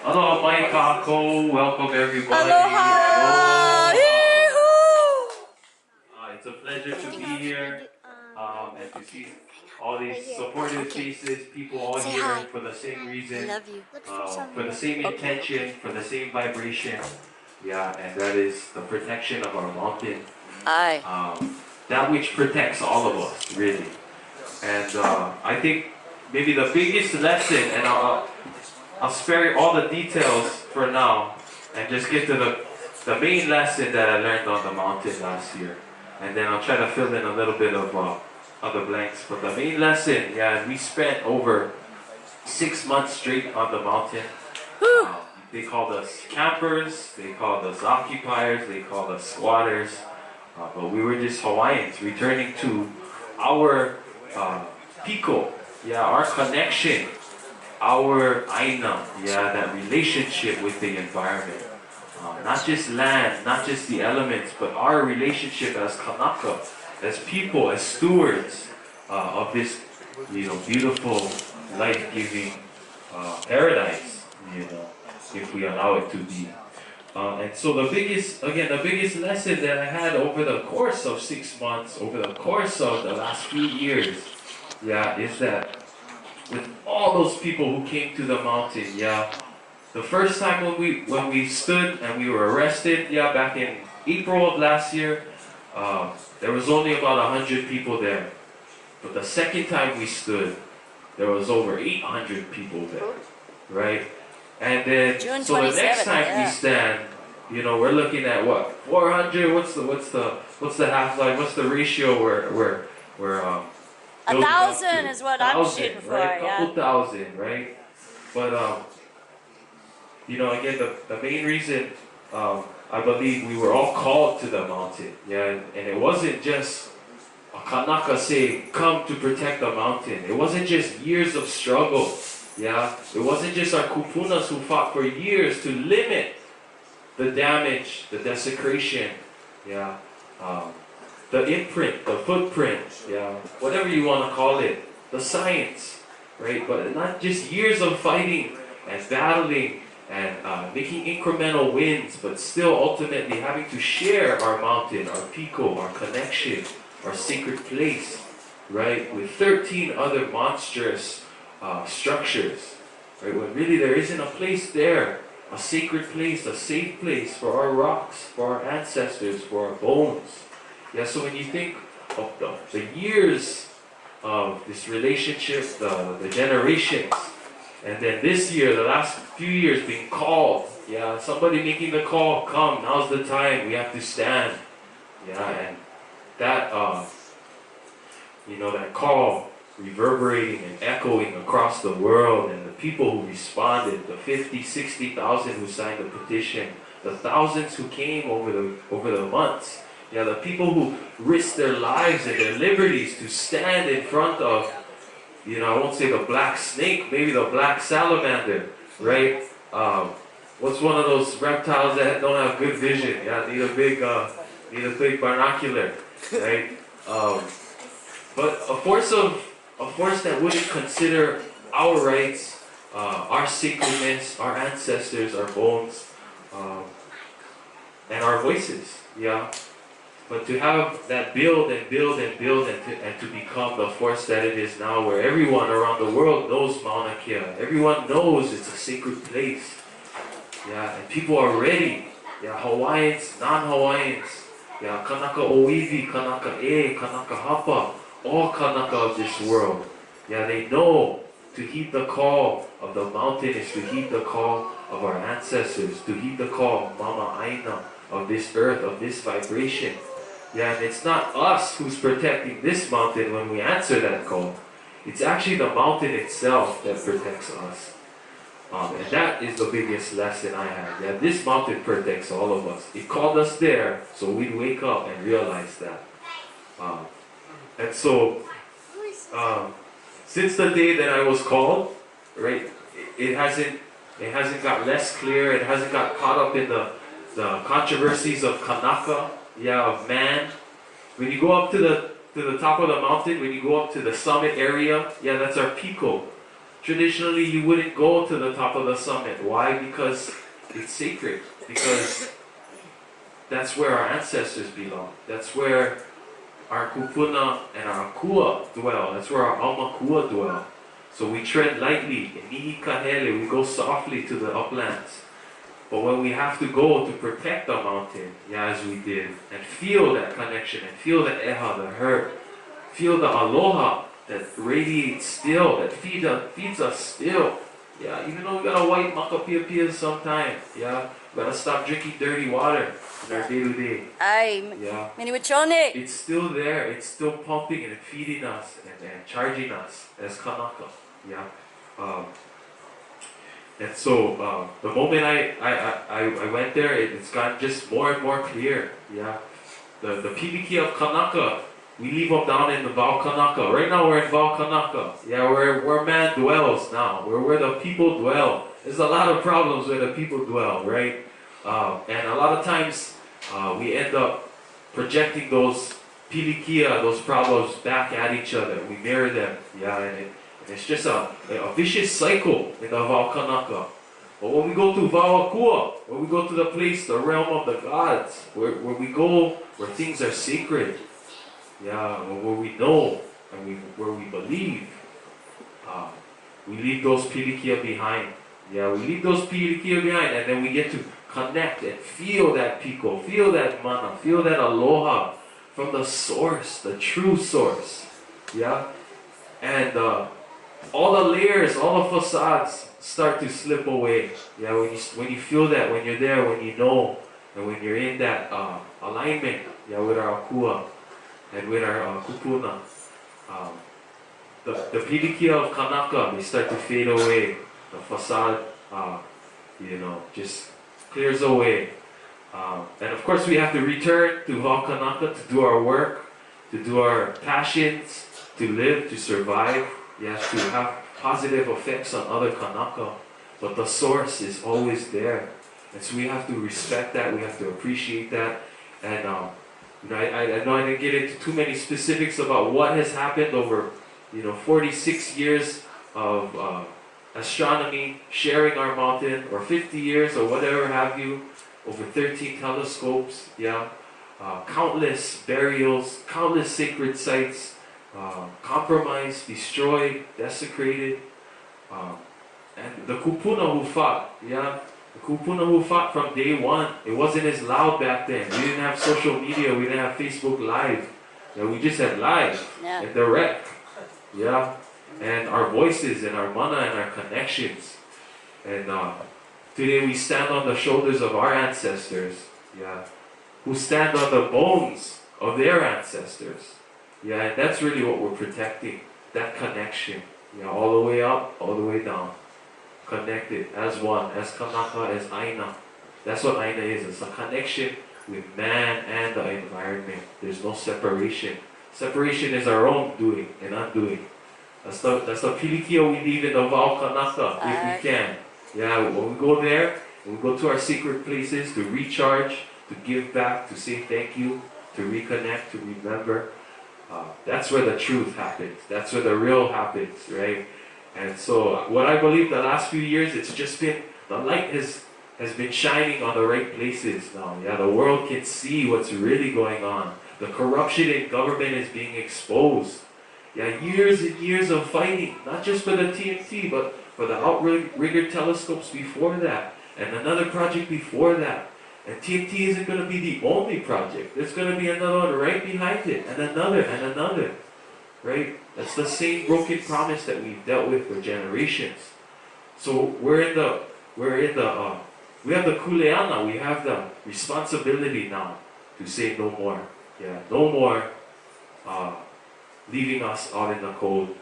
Aloha mai kako, welcome everybody. Aloha! It's a pleasure to be here and to see all these supportive faces, people all Say here hi. for the same I reason, love you. for the same intention, for the same vibration. Yeah, and that is the protection of our mountain. Aye. That which protects all of us, really. And I think maybe the biggest lesson, and I'll spare you all the details for now and just get to the main lesson that I learned on the mountain last year. And then I'll try to fill in a little bit of other blanks. But the main lesson, yeah, we spent over 6 months straight on the mountain. They called us campers, they called us occupiers, they called us squatters. But we were just Hawaiians returning to our piko, yeah, our connection, our aina, yeah, that relationship with the environment. Not just land, not just the elements, but our relationship as Kanaka, as people, as stewards of this, beautiful, life-giving paradise, if we allow it to be. And so the biggest lesson that I had over the course of 6 months, over the course of the last few years, yeah, is that with all those people who came to the mountain, yeah, the first time when we stood and we were arrested, yeah, back in April of last year, there was only about 100 people there. But the second time we stood, there was over 800 people there, right? And then, so the next time we stand, we're looking at what, 400? What's the half life? What's the ratio where 1,000 is what I'm shooting for, right? yeah. Couple thousand, right? But again, the main reason I believe we were all called to the mountain, yeah, and it wasn't just a Kanaka say, come to protect the mountain. It wasn't just years of struggle. Yeah, it wasn't just our kupunas who fought for years to limit the damage, the desecration, yeah, the imprint, the footprint, yeah, whatever you want to call it, the science, right? But not just years of fighting and battling and making incremental wins, but still ultimately having to share our mountain, our piko, our connection, our sacred place, right, with 13 other monstrous structures, right? When really there isn't a place there, a sacred place, a safe place for our rocks, for our ancestors, for our bones. Yeah, so when you think of the years of this relationship, the generations, and then this year, the last few years being called, yeah, somebody making the call, come, now's the time, we have to stand. Yeah, and that, that call reverberating and echoing across the world, and the people who responded, the 50, 60,000 who signed the petition, the thousands who came over the months, yeah, the people who risked their lives and their liberties to stand in front of, I won't say the black snake, maybe the black salamander, right? What's one of those reptiles that don't have good vision? Yeah, need a big binocular, right? But a force that wouldn't consider our rights, our sacredness, our ancestors, our bones, and our voices, yeah. But to have that build and build and build and to become the force that it is now, where everyone around the world knows Mauna Kea. Everyone knows it's a sacred place. Yeah, and people are ready. Yeah, Hawaiians, non-Hawaiians. Yeah, Kanaka Oiwi, Kanaka E, Kanaka Hapa, all Kanaka of this world. Yeah, they know to heed the call of the mountain is to heed the call of our ancestors, to heed the call of Mama Aina, of this earth, of this vibration. Yeah, and it's not us who's protecting this mountain when we answer that call. It's actually the mountain itself that protects us. And that is the biggest lesson I had. Yeah, this mountain protects all of us. It called us there so we'd wake up and realize that. And so, since the day that I was called, right, it hasn't got less clear. It hasn't got caught up in the controversies of Kanaka, yeah, of man. When you go up to the top of the mountain, when you go up to the summit area, yeah, that's our piko. traditionally you wouldn't go to the top of the summit. Why? Because it's sacred. Because that's where our ancestors belong. That's where our kupuna and our kua dwell. That's where our aumakua dwell. So we tread lightly, we go softly to the uplands. But when we have to go to protect the mountain, as we did, and feel that connection, and feel the eha, the hurt, feel the aloha that radiates still, that feeds us still. Even though we got a white makapia sometimes, we gotta stop drinking dirty water in our day-to-day. It's still there, it's still pumping and feeding us and charging us as kanaka. And so the moment I went there, it's gotten just more and more clear. The PBK of Kanaka, we leave them down in the Val Kanaka. Right now we're in Val Kanaka. Where man dwells now. Where the people dwell. There's a lot of problems where the people dwell, right? And a lot of times we end up projecting those pilikia, those problems back at each other. We mirror them. And it's just a vicious cycle in the Val Kanaka. But when we go to Vauakua, when we go to the place, the realm of the gods, where we go, where things are sacred, where we know and where we believe, we leave those pilikia behind. We leave those pilikia behind, and then we get to connect and feel that piko, feel that mana, feel that aloha from the source, the true source. And all the layers, all the facades start to slip away. When you feel that, when you're there, when you know, and when you're in that alignment, with our akua and with our kupuna, the pilikia of Kanaka, they start to fade away. The facade, just clears away. And of course, we have to return to Val Kanaka to do our work, to do our passions, to live, to survive. To have positive effects on other Kanaka, but the source is always there, and so we have to respect that. We have to appreciate that. And I know I didn't get into too many specifics about what has happened over 46 years of astronomy, sharing our mountain, or 50 years, or whatever have you, over 13 telescopes. Countless burials, countless sacred sites. Compromised, destroyed, desecrated, and the kupuna who fought, the kupuna who fought from day one. It wasn't as loud back then. We didn't have social media, we didn't have Facebook Live. We just had live and direct. And our voices and our mana and our connections. And today we stand on the shoulders of our ancestors, who stand on the bones of their ancestors. And that's really what we're protecting, that connection. All the way up, all the way down. Connected as one, as Kanaka, as Aina. That's what Aina is. It's a connection with man and the environment. There's no separation. Separation is our own doing and undoing. That's the pilikia we leave in the Val Kanaka, if we can. When we go there, when we go to our sacred places to recharge, to give back, to say thank you, to reconnect, to remember. That's where the truth happens. That's where the real happens, right? And so what I believe the last few years, it's just been, the light has been shining on the right places now. The world can see what's really going on. The corruption in government is being exposed. Years and years of fighting, not just for the TNT, but for the outrigger telescopes before that, and another project before that. And TNT isn't going to be the only project. There's going to be another one right behind it, and another, right? That's the same broken promise that we've dealt with for generations. So we have the kuleana, we have the responsibility now to say no more. No more leaving us out in the cold.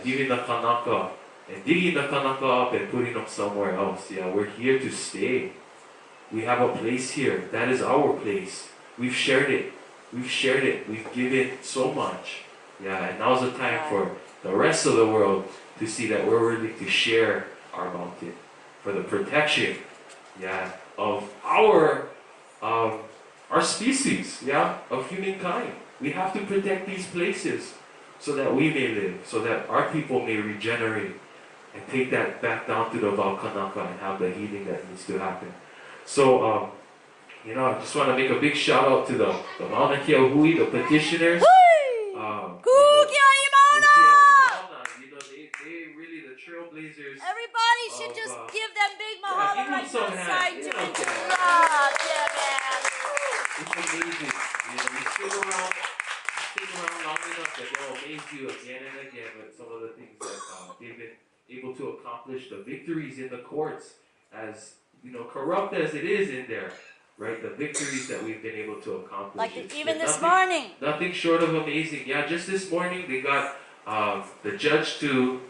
Leaving the Kanaka and digging the Kanaka up and putting them somewhere else. We're here to stay. We have a place here. That is our place. We've shared it. We've given so much. And now's the time for the rest of the world to see that we're ready to share our mountain for the protection, of our species, of humankind. We have to protect these places so that we may live, so that our people may regenerate, and take that back down to the Valkanaka and have the healing that needs to happen. So, you know, I just want to make a big shout out to the Mauna Hui, the petitioners. You know, they really the trailblazers. Everybody should just give them big mahalo give them right some outside hands, to you know, make them yeah. proud. Yeah, man. It's amazing. You know, you stick around long enough that they'll amaze you again and again with some of the things that they've been able to accomplish, the victories in the courts, as you know, corrupt as it is in there, right? The victories that we've been able to accomplish. Like even this morning. Nothing short of amazing. Yeah, just this morning they got the judge to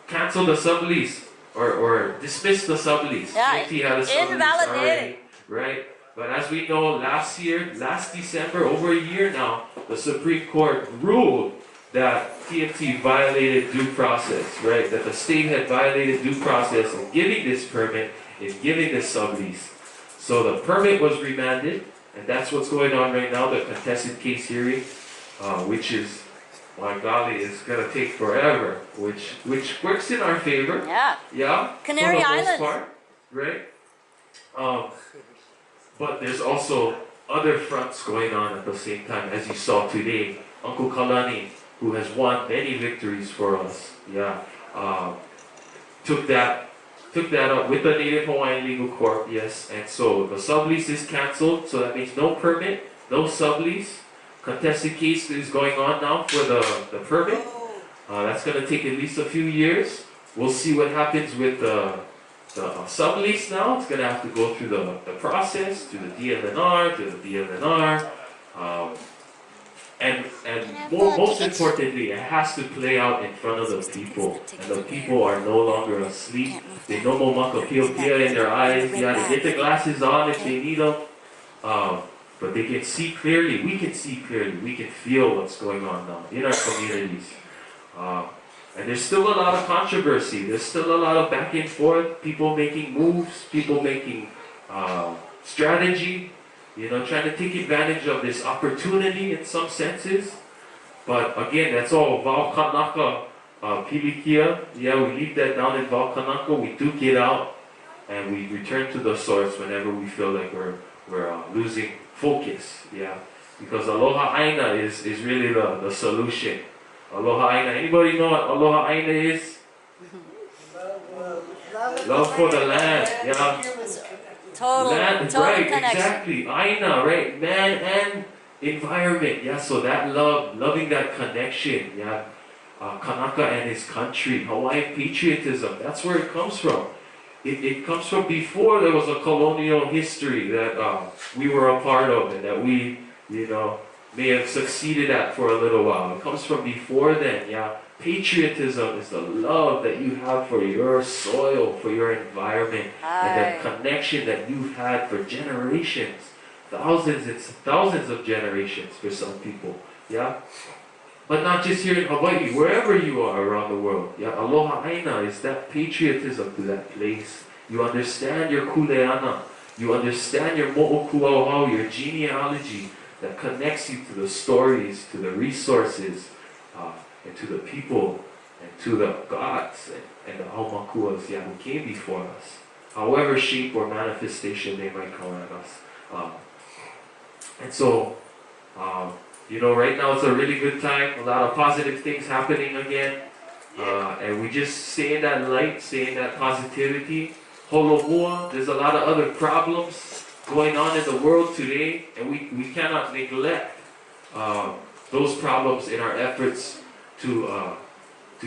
cancel the sublease or dismiss the sublease. Yeah, TNT had a sublease invalidated. already, right? But as we know, last December, over a year now, the Supreme Court ruled that TNT violated due process, right? That the state had violated due process in giving this permit, in giving this sublease. So the permit was remanded, and that's what's going on right now, the contested case hearing, which is, my golly, is going to take forever, which works in our favor. Yeah. Yeah. Canary for the most Islands. part, right? But there's also other fronts going on at the same time, as you saw today. Uncle Kalani, who has won many victories for us, took that up with the Native Hawaiian Legal Corp, yes. And so the sublease is canceled, so that means no permit, no sublease. Contested case is going on now for the permit. That's going to take at least a few years. We'll see what happens with the sublease now. It's going to have to go through the process, to the DLNR, and most importantly, it has to play out in front of the people. And the people are no longer asleep. They no more makapilpia in their eyes. Yeah, they get their glasses on if they need them. But they can see clearly. We can see clearly. We can feel what's going on now in our communities. And there's still a lot of controversy. There's still a lot of back and forth. People making moves. People making strategy. You know, trying to take advantage of this opportunity in some senses. But again, that's all Valkanaka Pilikia. Yeah, we leave that down in Valkanaka. We duke it out. And we return to the source whenever we feel like we're losing focus. Yeah. Because Aloha Aina is really the solution. Aloha Aina. Anybody know what Aloha Aina is? Love for the land. Yeah. Total Right, connection. exactly. Aina, right? Man and environment. Yeah, so that loving that connection. Yeah. Kanaka and his country. Hawaiian patriotism. That's where it comes from. It comes from before there was a colonial history that we were a part of and that we, you know, may have succeeded at for a little while. It comes from before then, yeah. Patriotism is the love that you have for your soil, for your environment, and the connection that you've had for generations. Thousands of generations for some people, yeah. But not just here in Hawaii, wherever you are around the world. Yeah, Aloha Aina is that patriotism to that place. You understand your kuleana. You understand your mo'okuauhau, your genealogy that connects you to the stories, to the resources, and to the people, and to the gods, and the aumakuas, yeah, who came before us. However shape or manifestation they might come at us. And so, you know, right now it's a really good time. A lot of positive things happening again. And we just stay in that light, stay in that positivity. Holomua, there's a lot of other problems going on in the world today. And we cannot neglect those problems in our efforts to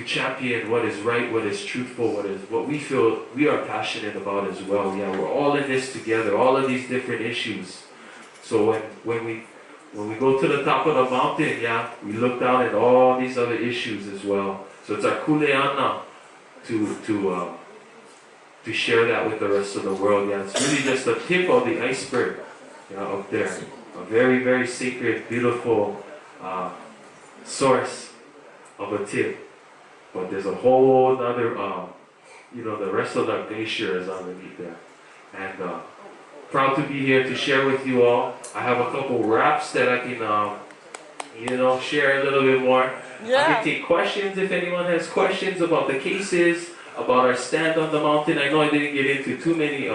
champion what is right, what is truthful, what we feel we are passionate about as well. Yeah, we're all in this together, all of these different issues. So when we go to the top of the mountain, yeah, we look down at all these other issues as well. So it's our kuleana to share that with the rest of the world. Yeah, it's really just the tip of the iceberg, yeah, up there. A very, very sacred, beautiful source of a tip. But there's a whole other, you know, the rest of the glacier is underneath there. And proud to be here to share with you all. I have a couple raps that I can share a little bit more. I Yeah. can take questions if anyone has questions about the cases, about our stand on the mountain. I know I didn't get into too many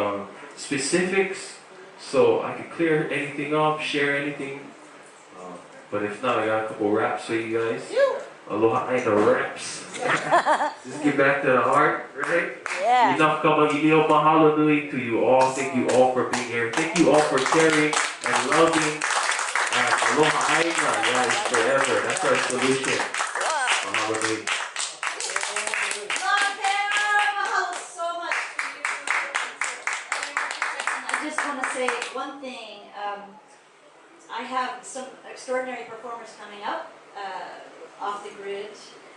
specifics, so I can clear anything up, share anything. But if not, I got a couple raps for you guys. Aloha and the raps. Just get back to the heart, right? Yeah. Enough kamagilio mahalo nui to you all. Thank you all for being here. Thank you all for caring and loving. And aloha aina, guys, forever. That's our solution. Mahalo nui. Mahalo so much for you. I just want to say one thing. I have some extraordinary performers coming up off the grid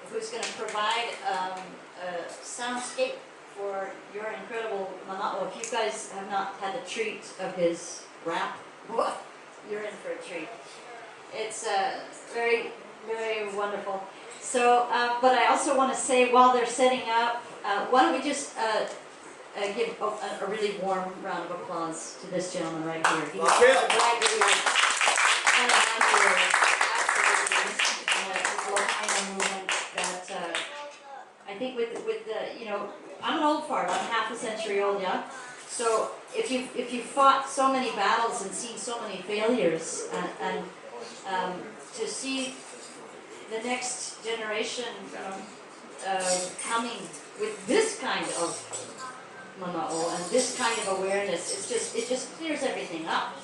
who's going to provide a soundscape for your incredible Mana'o. If you guys have not had the treat of his rap, you're in for a treat. It's very, very wonderful. So, but I also want to say while they're setting up, why don't we just give a really warm round of applause to this gentleman right here. He was right here. I think with the, I'm an old fart, I'm half a century old, yeah? So if you fought so many battles and seen so many failures and to see the next generation coming with this kind of Mana'o and this kind of awareness, it just clears everything up,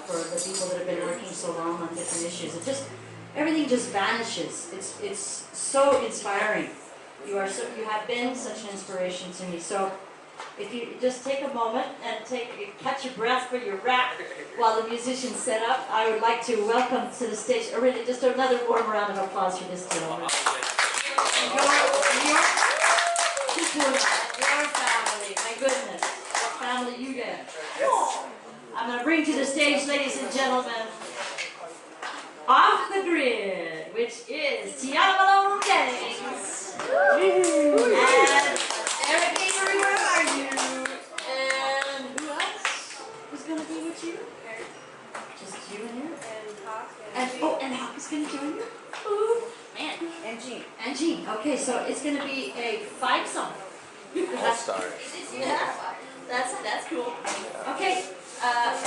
for the people that have been working so long on different issues. Everything just vanishes. It's so inspiring. You have been such an inspiration to me. So if you just take a moment and catch your breath for your rap while the musicians set up, I would like to welcome to the stage, really just another warm round of applause for this gentleman. Your family, my goodness, what family you get. I'm going to bring to the stage, ladies and gentlemen, Off the Grid, which is Tiamalo Cummings. And Eric Avery, where are you? And who else is going to be with you? Just you and him? And Hawk is going to join you? Ooh, man. And Jean. And Jean. Okay, so it's going to be a five-song. All-star. Yeah, that's cool. Okay,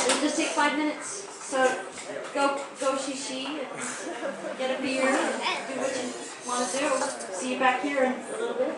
it'll just take 5 minutes. So go she, get a beer, do what you want to do. See you back here in a little bit.